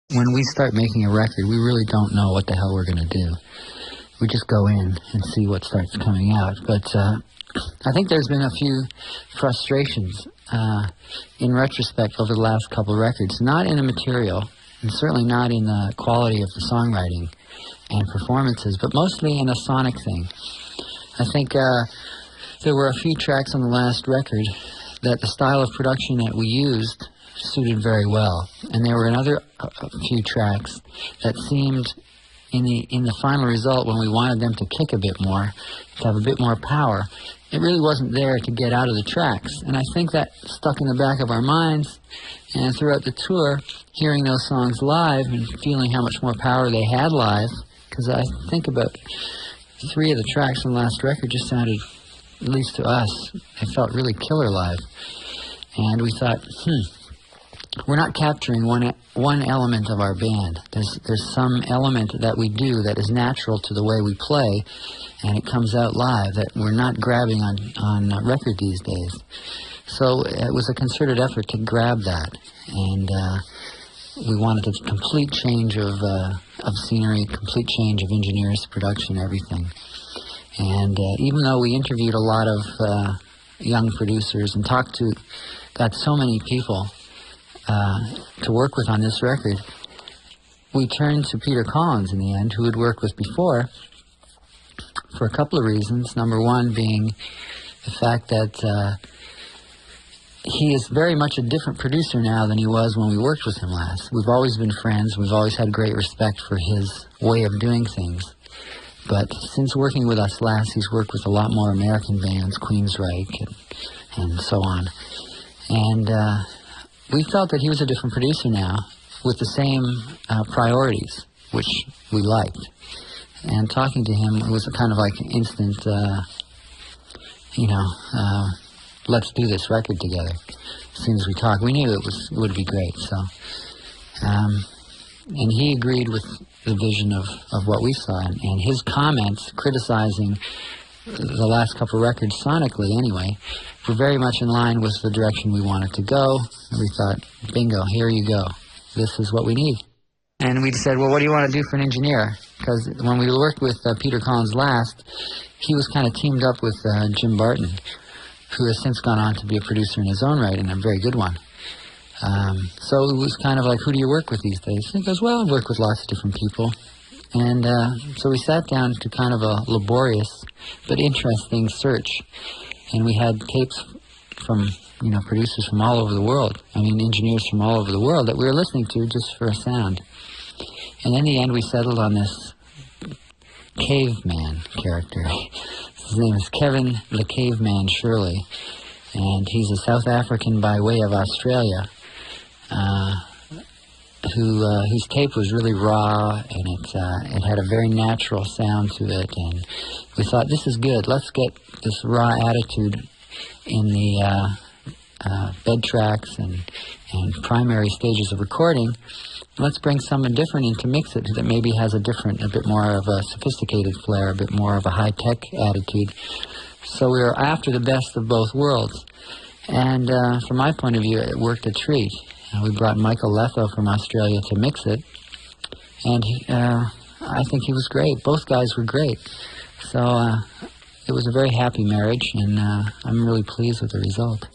When we start making a record, we really don't know what the hell we're going to do. We just go in and see what starts coming out. But I think there's been a few frustrations in retrospect over the last couple of records, not in the material, and certainly not in the quality of the songwriting and performances, but mostly in a sonic thing. I think there were a few tracks on the last record that the style of production that we used suited very well, and there were another few tracks that seemed in the final result, when we wanted them to kick a bit more, to have a bit more power, it really wasn't there to get out of the tracks. And I think that stuck in the back of our minds, and throughout the tour, hearing those songs live and feeling how much more power they had live, because I think about 3 of the tracks on the last record just sounded, at least to us, it felt really killer live. And we thought, we're not capturing one element of our band. There's some element that we do that is natural to the way we play, and it comes out live, that we're not grabbing on record these days. So it was a concerted effort to grab that, and we wanted a complete change of scenery, complete change of engineers, production, everything. And even though we interviewed a lot of young producers and got so many people to work with on this record, we turned to Peter Collins in the end, who had worked with before, for a couple of reasons. Number one being the fact that he is very much a different producer now than he was when we worked with him last. We've always been friends. We've always had great respect for his way of doing things. But since working with us last, he's worked with a lot more American bands, Queensryche and so on. And we felt that he was a different producer now, with the same priorities, which we liked. And talking to him, it was kind of like an instant, let's do this record together. As soon as we talked, we knew it would be great. So, and he agreed with the vision of what we saw, and his comments criticizing the last couple of records, sonically anyway, were very much in line with the direction we wanted to go. And we thought, bingo, here you go. This is what we need. And we said, well, what do you want to do for an engineer? Because when we worked with Peter Collins last, he was kind of teamed up with Jim Barton, who has since gone on to be a producer in his own right, and a very good one. So it was kind of like, who do you work with these days? And he goes, well, I work with lots of different people. And so we sat down to kind of a laborious but interesting search. And we had tapes from, producers from all over the world. Engineers from all over the world that we were listening to just for a sound. And in the end, we settled on this caveman character. His name is Kevin the Caveman Shirley. And he's a South African by way of Australia, whose tape was really raw, and it had a very natural sound to it, and we thought, this is good. Let's get this raw attitude in the bed tracks and primary stages of recording. Let's bring someone different in to mix it that maybe has a bit more of a sophisticated flair, a bit more of a high-tech attitude. So we were after the best of both worlds. And from my point of view, it worked a treat. We brought Michael Letho from Australia to mix it, and I think he was great. Both guys were great. So it was a very happy marriage, and I'm really pleased with the result.